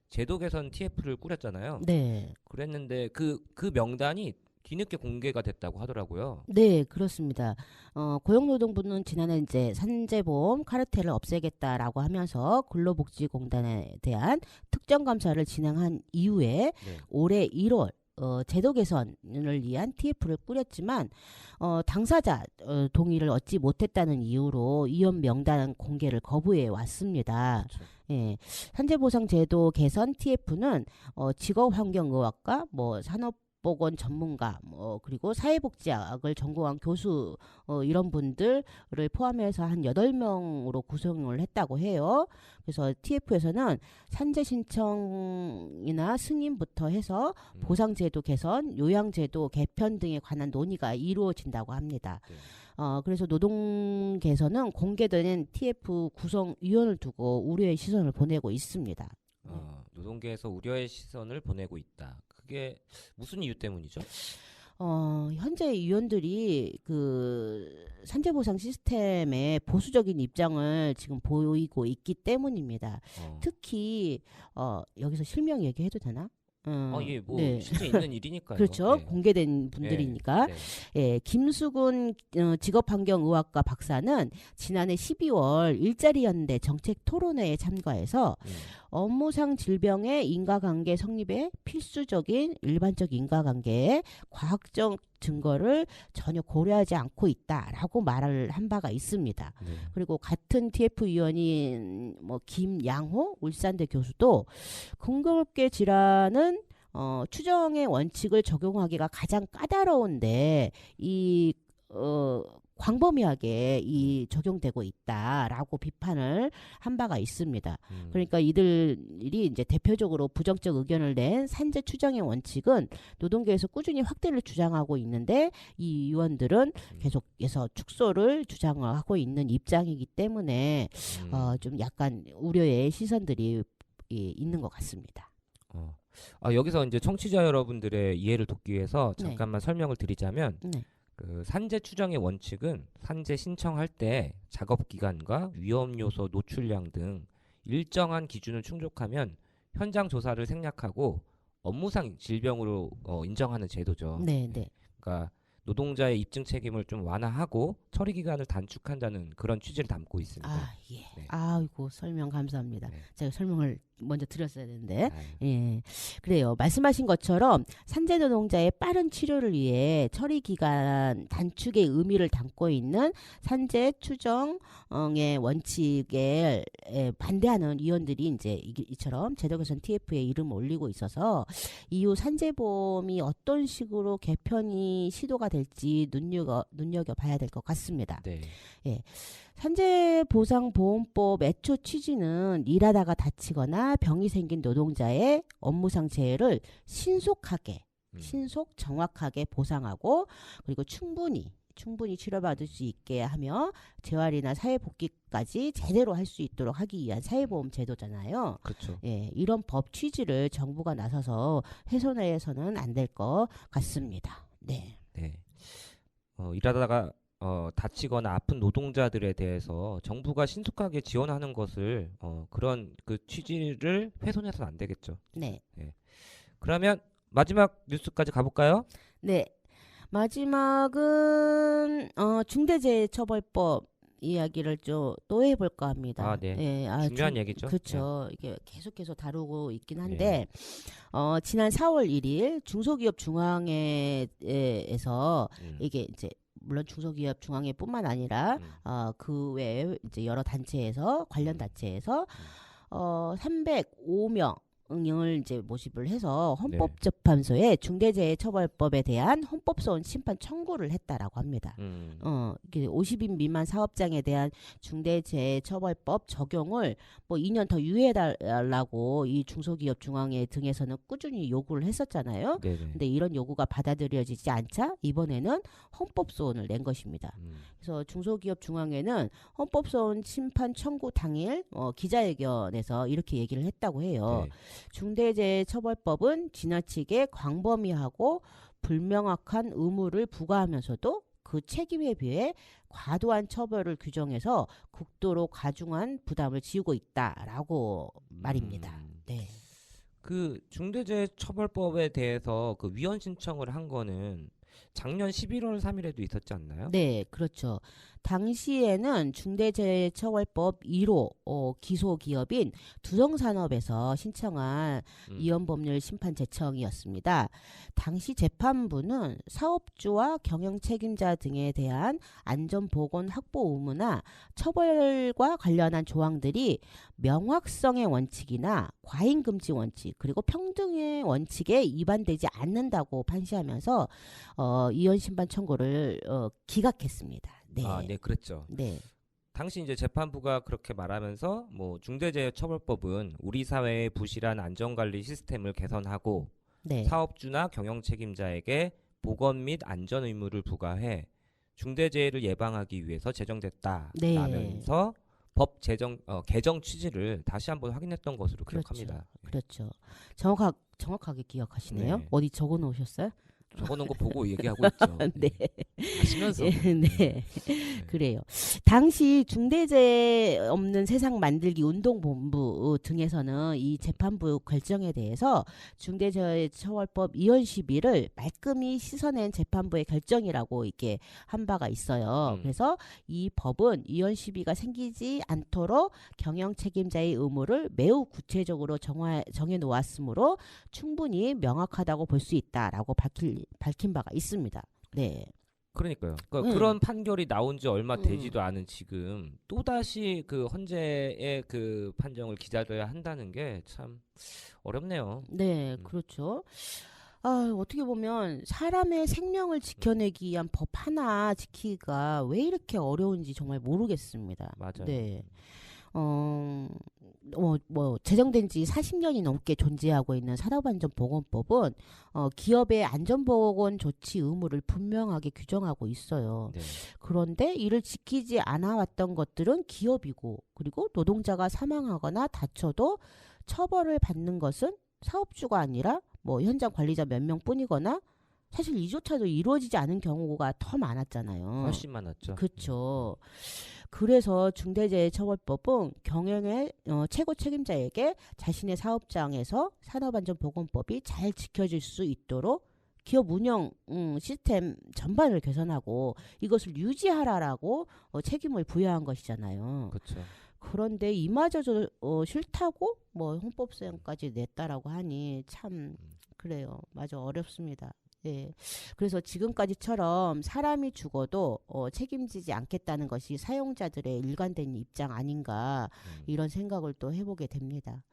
제도 개선 TF를 꾸렸잖아요. 네. 그랬는데 그 명단이 뒤늦게 공개가 됐다고 하더라고요. 네, 그렇습니다. 고용노동부는 지난해 이제 산재보험 카르텔을 없애겠다라고 하면서 근로복지공단에 대한 특정 감사를 진행한 이후에 네. 올해 1월 제도 개선을 위한 TF를 꾸렸지만 당사자 동의를 얻지 못했다는 이유로 위원 명단 공개를 거부해 왔습니다. 그렇죠. 예, 산재보상제도 개선 TF는 직업환경의학과, 뭐 산업보건 전문가, 그리고 사회복지학을 전공한 교수 이런 분들을 포함해서 한 8명으로 구성을 했다고 해요. 그래서 TF에서는 산재 신청이나 승인부터 해서 보상제도 개선, 요양제도 개편 등에 관한 논의가 이루어진다고 합니다. 네. 그래서 노동계에서는 공개된 TF 구성위원을 두고 우려의 시선을 보내고 있습니다. 노동계에서 우려의 시선을 보내고 있다. 그게 무슨 이유 때문이죠? 현재 위원들이 그 산재보상 시스템에 보수적인 입장을 지금 보이고 있기 때문입니다. 특히 여기서 실명 얘기해도 되나? 예, 뭐 네. 실제 있는 일이니까요. 그렇죠. 네. 공개된 분들이니까. 네. 예, 김수근 직업환경의학과 박사는 지난해 12월 일자리연대 정책 토론회에 참가해서 업무상 질병의 인과관계 성립에 필수적인 일반적 인과관계에 과학적 증거를 전혀 고려하지 않고 있다라고 말을 한 바가 있습니다. 네. 그리고 같은 TF 위원인 뭐 김양호 울산대 교수도 근거롭게 질환은 추정의 원칙을 적용하기가 가장 까다로운데 이 광범위하게 적용되고 있다라고 비판을 한 바가 있습니다. 그러니까 이들이 이제 대표적으로 부정적 의견을 낸 산재 추정의 원칙은 노동계에서 꾸준히 확대를 주장하고 있는데 이 위원들은 계속해서 축소를 주장하고 있는 입장이기 때문에 좀 약간 우려의 시선들이 있는 것 같습니다. 여기서 이제 청취자 여러분들의 이해를 돕기 위해서 네. 잠깐만 설명을 드리자면 네. 그 산재 추정의 원칙은 산재 신청할 때 작업 기간과 위험 요소 노출량 등 일정한 기준을 충족하면 현장 조사를 생략하고 업무상 질병으로 인정하는 제도죠. 네, 네. 그러니까 노동자의 입증 책임을 좀 완화하고 처리 기간을 단축한다는 그런 취지를 담고 있습니다. 아, 예. 네. 아이고, 설명 감사합니다. 네. 제가 설명을 먼저 드렸어야 되는데. 아유, 예. 그래요. 말씀하신 것처럼 산재 노동자의 빠른 치료를 위해 처리 기간 단축의 의미를 담고 있는 산재 추정의 원칙에 반대하는 위원들이 이제 이처럼 제도 개선 TF에 이름을 올리고 있어서 이후 산재보험이 어떤 식으로 개편이 시도가 될지 눈여겨 봐야 될 것 같습니다. 네. 산재보상보험법 애초 취지는 일하다가 다치거나 병이 생긴 노동자의 업무상 재해를 신속하게, 신속 정확하게 보상하고 그리고 충분히 치료받을 수 있게 하며 재활이나 사회복귀까지 제대로 할 수 있도록 하기 위한 사회보험 제도잖아요. 그렇죠. 예, 이런 법 취지를 정부가 나서서 훼손해서는 안 될 것 같습니다. 네. 네. 일하다가 다치거나 아픈 노동자들에 대해서 정부가 신속하게 지원하는 것을 그런 그 취지를 훼손해서는 안 되겠죠. 네. 그러면 마지막 뉴스까지 가볼까요? 네. 마지막은 중대재해처벌법 이야기를 좀 또 해볼까 합니다. 아, 네. 예, 중요한 얘기죠. 그렇죠. 이게 계속해서 다루고 있긴 한데 지난 4월 1일 중소기업 중앙회에서 이게 이제 물론 중소기업 중앙회뿐만 아니라 그 외에 이제 여러 단체에서 관련 단체에서 305명 을 이제 모집을 해서 헌법재판소에 중대재해처벌법에 대한 헌법소원 심판 청구를 했다라고 합니다. 이게 50인 미만 사업장에 대한 중대재해처벌법 적용을 뭐 2년 더 유예해달라고 이 중소기업 중앙회 등에서는 꾸준히 요구를 했었잖아요. 네네. 근데 이런 요구가 받아들여지지 않자 이번에는 헌법소원을 낸 것입니다. 그래서 중소기업 중앙회는 헌법소원 심판 청구 당일 기자회견에서 이렇게 얘기를 했다고 해요. 네. 중대재해처벌법은 지나치게 광범위하고 불명확한 의무를 부과하면서도 그 책임에 비해 과도한 처벌을 규정해서 극도로 과중한 부담을 지우고 있다라고 말입니다. 네. 그 중대재해처벌법에 대해서 그 위헌 신청을 한 거는 작년 11월 3일에도 있었지 않나요? 네, 그렇죠. 당시에는 중대재해처벌법 1호 기소기업인 두성산업에서 신청한 위헌법률 심판 제청이었습니다. 당시 재판부는 사업주와 경영 책임자 등에 대한 안전보건 확보 의무나 처벌과 관련한 조항들이 명확성의 원칙이나 과잉금지 원칙 그리고 평등의 원칙에 위반되지 않는다고 판시하면서 위헌 심판 청구를 기각했습니다. 네. 아, 네, 그랬죠. 네. 당시 이제 재판부가 그렇게 말하면서 뭐 중대재해처벌법은 우리 사회의 부실한 안전관리 시스템을 개선하고 네. 사업주나 경영 책임자에게 보건 및 안전 의무를 부과해 중대재해를 예방하기 위해서 제정됐다라면서 법 개정 취지를 다시 한번 확인했던 것으로 기억합니다. 그렇죠. 정확하게 기억하시네요. 네. 어디 적어 놓으셨어요? 적어놓은 거 보고 얘기하고 있죠. 네. 하시면서. 네. 그래요. 당시 중대재해 없는 세상 만들기 운동본부 등에서는 이 재판부 결정에 대해서 중대재해처벌법 위헌 시비를 말끔히 씻어낸 재판부의 결정이라고 이렇게 한 바가 있어요. 그래서 이 법은 위헌 시비가 생기지 않도록 경영 책임자의 의무를 매우 구체적으로 정해 놓았으므로 충분히 명확하다고 볼 수 있다라고 밝힌 바가 있습니다. 네. 그러니까요. 그러니까 그런 판결이 나온 지 얼마 되지도 않은 지금 또다시 그 헌재의 그 판정을 기다려야 한다는 게 참 어렵네요. 네, 그렇죠. 어떻게 보면 사람의 생명을 지켜내기 위한 법 하나 지키기가 왜 이렇게 어려운지 정말 모르겠습니다. 맞아요. 네. 제정된 지 40년이 넘게 존재하고 있는 산업안전보건법은 기업의 안전보건 조치 의무를 분명하게 규정하고 있어요. 네. 그런데 이를 지키지 않아 왔던 것들은 기업이고 그리고 노동자가 사망하거나 다쳐도 처벌을 받는 것은 사업주가 아니라 뭐 현장 관리자 몇 명뿐이거나 사실 이조차도 이루어지지 않은 경우가 더 많았잖아요. 훨씬 많았죠. 그렇죠. 그래서 중대재해처벌법은 경영의 최고 책임자에게 자신의 사업장에서 산업안전보건법이 잘 지켜질 수 있도록 기업 운영 시스템 전반을 개선하고 이것을 유지하라라고 책임을 부여한 것이잖아요. 그렇죠. 그런데 이마저도 싫다고 뭐 헌법소양까지 냈다라고 하니 참 그래요. 맞아, 어렵습니다. 예. 그래서 지금까지처럼 사람이 죽어도 책임지지 않겠다는 것이 사용자들의 일관된 입장 아닌가 이런 생각을 또 해보게 됩니다.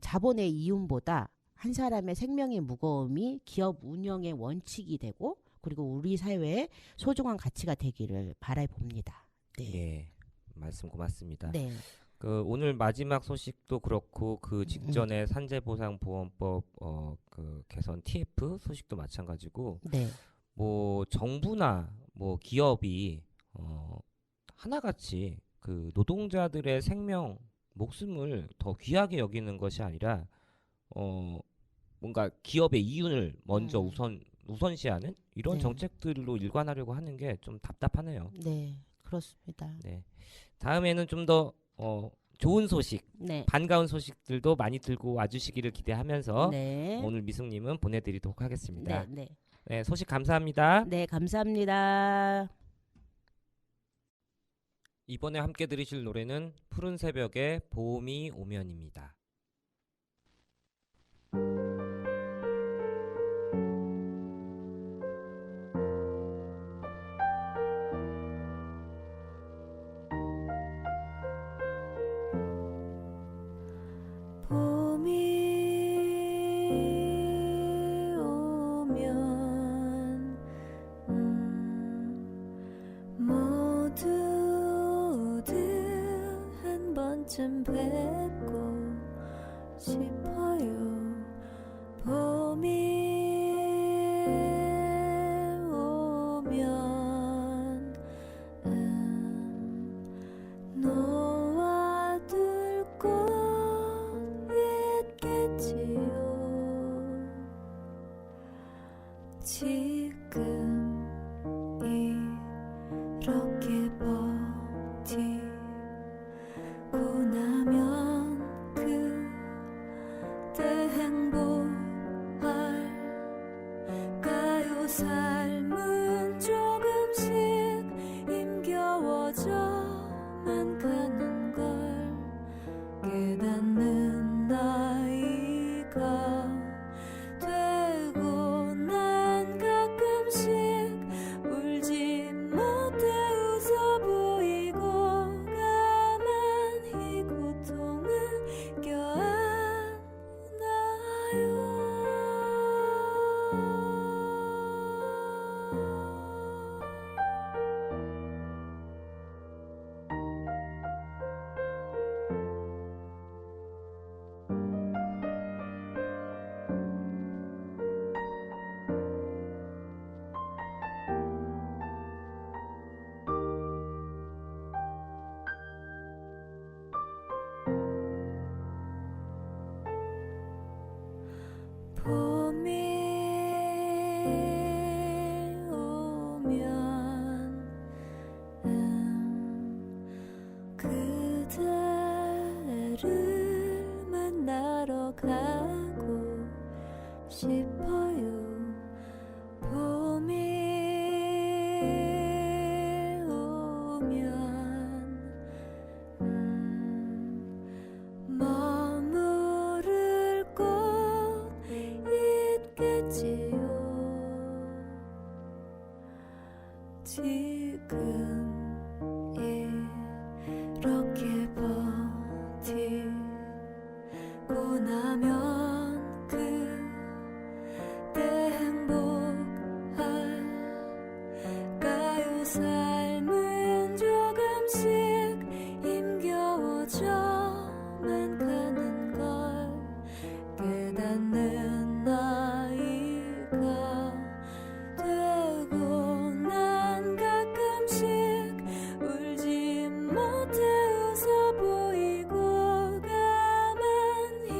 자본의 이윤보다 한 사람의 생명의 무거움이 기업 운영의 원칙이 되고 그리고 우리 사회의 소중한 가치가 되기를 바라봅니다. 네. 예. 말씀 고맙습니다. 네. 그 오늘 마지막 소식도 그렇고 그 직전에 산재보상보험법 그 개선 TF 소식도 마찬가지고 네. 뭐 정부나 뭐 기업이 하나같이 그 노동자들의 생명 목숨을 더 귀하게 여기는 것이 아니라 뭔가 기업의 이윤을 먼저 우선시하는 이런 네. 정책들로 일관하려고 하는 게 좀 답답하네요. 네. 그렇습니다. 네. 다음에는 좀 더 좋은 소식, 네. 반가운 소식들도 많이 들고 와주시기를 기대하면서 네. 오늘 미숙님은 보내드리도록 하겠습니다. 네. 네. 네, 소식 감사합니다. 네, 감사합니다. 이번에 함께 들으실 노래는 푸른 새벽의 봄이 오면입니다. 봄이 오면 모두들 한 번쯤 뵙고 싶어요. 봄이 오면 놓아둘 꽃 있겠지요. 지금 이렇게 버티고 나면 그때 행복할까요? 삶은 조금씩 힘겨워져만 가는 걸 깨닫는 나이가 되고 난 가끔씩 울지 못해 웃어 보이고 가만히 고통을 껴안아요. 봄이 오면 그대를 만나러 가고 싶어요. 봄이 오면 머무를 곳 있겠지요. 지금 이렇게 버티고 나면 그때 행복할까요? 삶은 조금씩 힘겨워져만 가는 걸 깨닫는 나이가 되고 난 가끔씩 울지 못해 웃어 보이고 가만히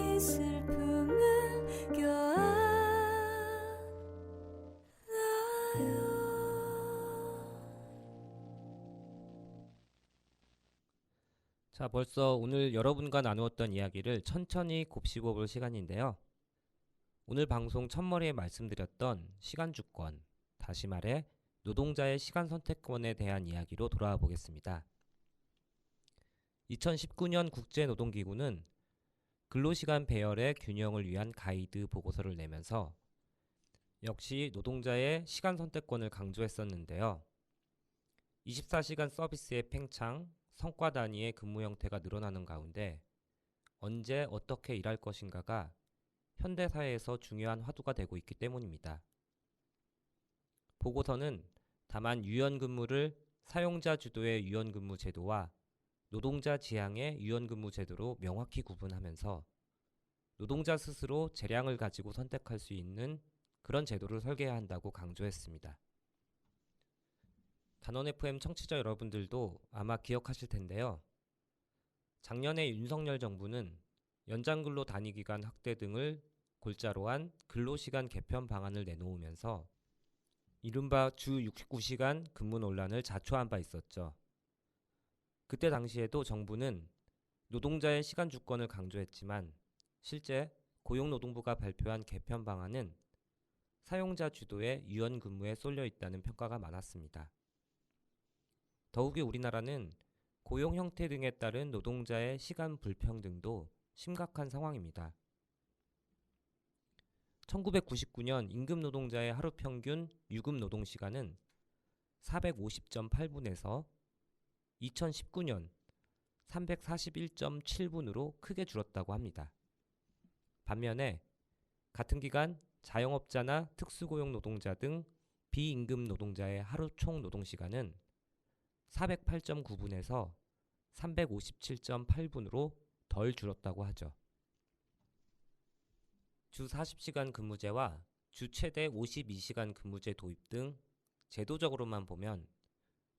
자, 벌써 오늘 여러분과 나누었던 이야기를 천천히 곱씹어 볼 시간인데요. 오늘 방송 첫머리에 말씀드렸던 시간 주권, 다시 말해 노동자의 시간 선택권에 대한 이야기로 돌아와 보겠습니다. 2019년 국제노동기구는 근로시간 배열의 균형을 위한 가이드 보고서를 내면서 역시 노동자의 시간 선택권을 강조했었는데요. 24시간 서비스의 팽창, 성과 단위의 근무 형태가 늘어나는 가운데 언제 어떻게 일할 것인가가 현대사회에서 중요한 화두가 되고 있기 때문입니다. 보고서는 다만 유연근무를 사용자 주도의 유연근무 제도와 노동자 지향의 유연근무 제도로 명확히 구분하면서 노동자 스스로 재량을 가지고 선택할 수 있는 그런 제도를 설계해야 한다고 강조했습니다. 단원 FM 청취자 여러분들도 아마 기억하실 텐데요. 작년에 윤석열 정부는 연장근로 단위기간 확대 등을 골자로 한 근로시간 개편 방안을 내놓으면서 이른바 주 69시간 근무 논란을 자초한 바 있었죠. 그때 당시에도 정부는 노동자의 시간 주권을 강조했지만 실제 고용노동부가 발표한 개편 방안은 사용자 주도의 유연근무에 쏠려 있다는 평가가 많았습니다. 더욱이 우리나라는 고용 형태 등에 따른 노동자의 시간 불평등도 심각한 상황입니다. 1999년 임금 노동자의 하루 평균 유급 노동 시간은 450.8분에서 2019년 341.7분으로 크게 줄었다고 합니다. 반면에 같은 기간 자영업자나 특수고용 노동자 등 비임금 노동자의 하루 총 노동 시간은 408.9분에서 357.8분으로 덜 줄었다고 하죠. 주 40시간 근무제와 주 최대 52시간 근무제 도입 등 제도적으로만 보면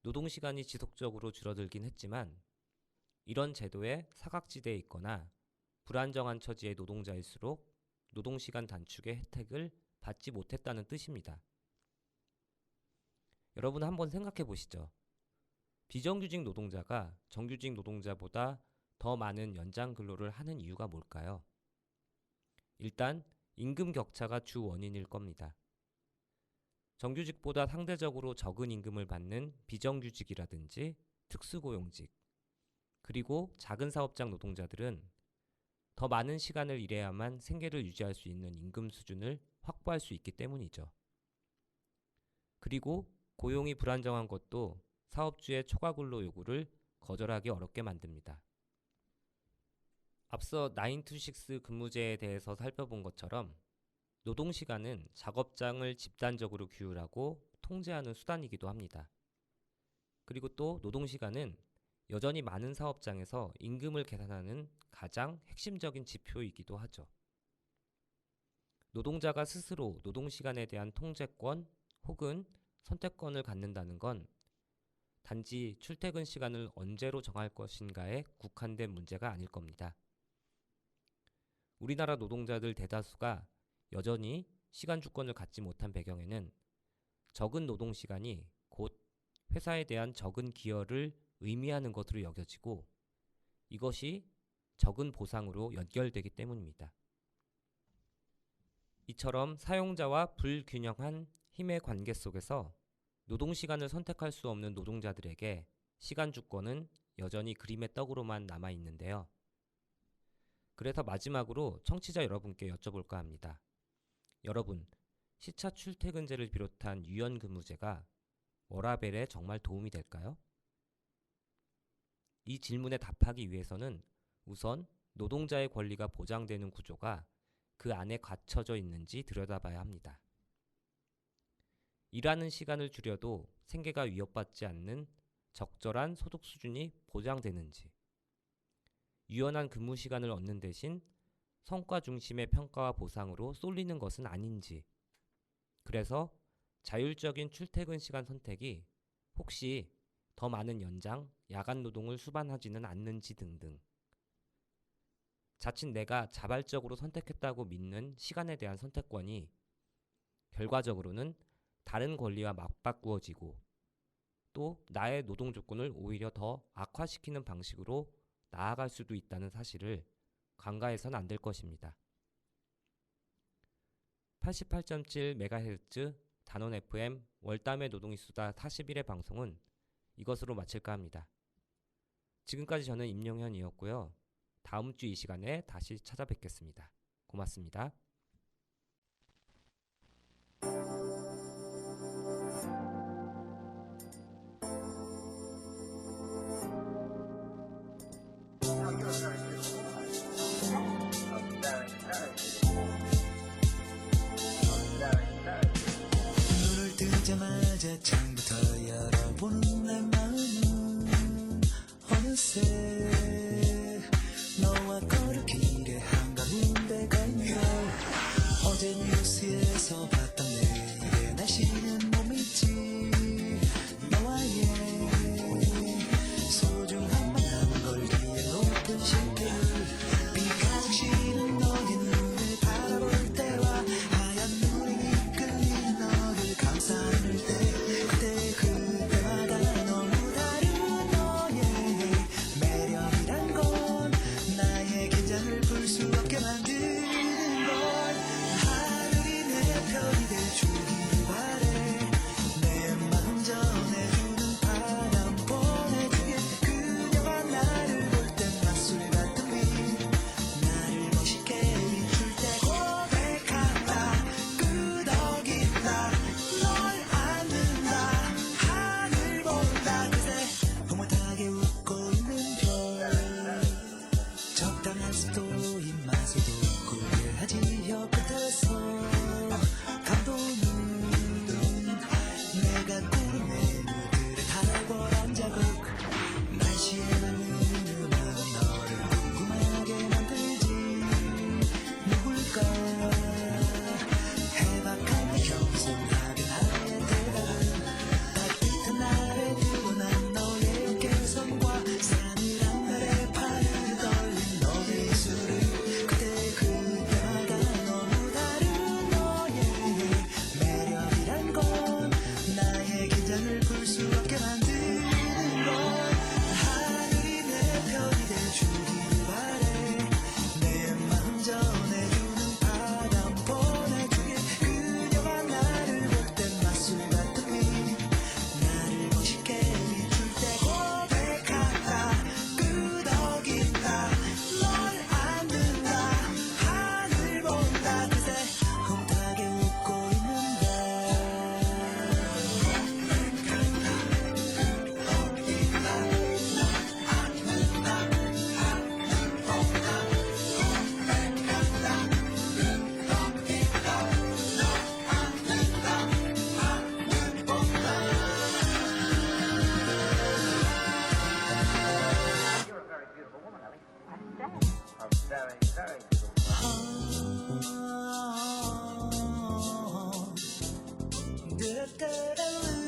노동시간이 지속적으로 줄어들긴 했지만 이런 제도에 사각지대에 있거나 불안정한 처지의 노동자일수록 노동시간 단축의 혜택을 받지 못했다는 뜻입니다. 여러분 한번 생각해 보시죠. 비정규직 노동자가 정규직 노동자보다 더 많은 연장 근로를 하는 이유가 뭘까요? 일단 임금 격차가 주 원인일 겁니다. 정규직보다 상대적으로 적은 임금을 받는 비정규직이라든지 특수고용직, 그리고 작은 사업장 노동자들은 더 많은 시간을 일해야만 생계를 유지할 수 있는 임금 수준을 확보할 수 있기 때문이죠. 그리고 고용이 불안정한 것도 사업주의 초과근로 요구를 거절하기 어렵게 만듭니다. 앞서 9to6 근무제에 대해서 살펴본 것처럼 노동시간은 작업장을 집단적으로 규율하고 통제하는 수단이기도 합니다. 그리고 또 노동시간은 여전히 많은 사업장에서 임금을 계산하는 가장 핵심적인 지표이기도 하죠. 노동자가 스스로 노동시간에 대한 통제권 혹은 선택권을 갖는다는 건 단지 출퇴근 시간을 언제로 정할 것인가에 국한된 문제가 아닐 겁니다. 우리나라 노동자들 대다수가 여전히 시간 주권을 갖지 못한 배경에는 적은 노동시간이 곧 회사에 대한 적은 기여를 의미하는 것으로 여겨지고 이것이 적은 보상으로 연결되기 때문입니다. 이처럼 사용자와 불균형한 힘의 관계 속에서 노동시간을 선택할 수 없는 노동자들에게 시간 주권은 여전히 그림의 떡으로만 남아있는데요. 그래서 마지막으로 청취자 여러분께 여쭤볼까 합니다. 여러분, 시차 출퇴근제를 비롯한 유연근무제가 워라밸에 정말 도움이 될까요? 이 질문에 답하기 위해서는 우선 노동자의 권리가 보장되는 구조가 그 안에 갖춰져 있는지 들여다봐야 합니다. 일하는 시간을 줄여도 생계가 위협받지 않는 적절한 소득 수준이 보장되는지, 유연한 근무 시간을 얻는 대신 성과 중심의 평가와 보상으로 쏠리는 것은 아닌지, 그래서 자율적인 출퇴근 시간 선택이 혹시 더 많은 연장, 야간 노동을 수반하지는 않는지 등등. 자칫 내가 자발적으로 선택했다고 믿는 시간에 대한 선택권이 결과적으로는 다른 권리와 맞바꾸어지고 또 나의 노동 조건을 오히려 더 악화시키는 방식으로 나아갈 수도 있다는 사실을 간과해선 안 될 것입니다. 88.7MHz 단원 FM 월담의 노동이 수다 41회 방송은 이것으로 마칠까 합니다. 지금까지 저는 임용현이었고요. 다음 주 이 시간에 다시 찾아뵙겠습니다. 고맙습니다. 눈을 뜨자마자 처음부터 열어보는 내 마음은 어느새 너와 걸을 길에 한가운 데가 있네. 어제 뉴스에서 봤던 내일의 날씨는 못 믿지. 너와의 소중한 만남 걸기에 높은 실패를 비가 적시는 너의 눈을 바라볼 때와 하얀 눈이 이끌리는 너를 감싸는 그때마다 너무 다른 너의 매력이란 건 나의 긴장을 풀 수 없게 만드는 걸. 하늘이 내 편이 돼주길 바래. 내 마음 전해주는 바람 보내주길. 그녀가 나를 볼 땐 맞술 같은 빛 나를 멋있게 비출 때 고백한다. 끄덕인다. 널 안는다. 하늘 본다. 그새 흐뭇하게 웃고 있는 별. 적당한 습도 입맛에 돋고 하지 혀끝에서 감도는 내가 꾸린 메뉴들의 탁월한 자극. 날씨에 나는 음악은 너를 궁금하게 만들지. 누굴까 해박한 내 겸손하게 나의 대답은 따뜻한 날에 드러난 너의 어깨선과 싸늘한 날에 팔을 떨린 너의 입술을. 그때마다 너무 다른 너의 매력이란 건 나의 긴장을 풀 수 없게 만드는 걸. 하늘이 내 편이 돼주길 바래. 내 마음 전해주는 바람 보내주길. 그녀가 나를 볼 땐 맞술 같은 빛 나를 멋있게 비출 때 고백한다. 끄덕인다. 널 안는다. 하늘 본다. 그새 흐뭇하게 웃고 있는데. Da da da da.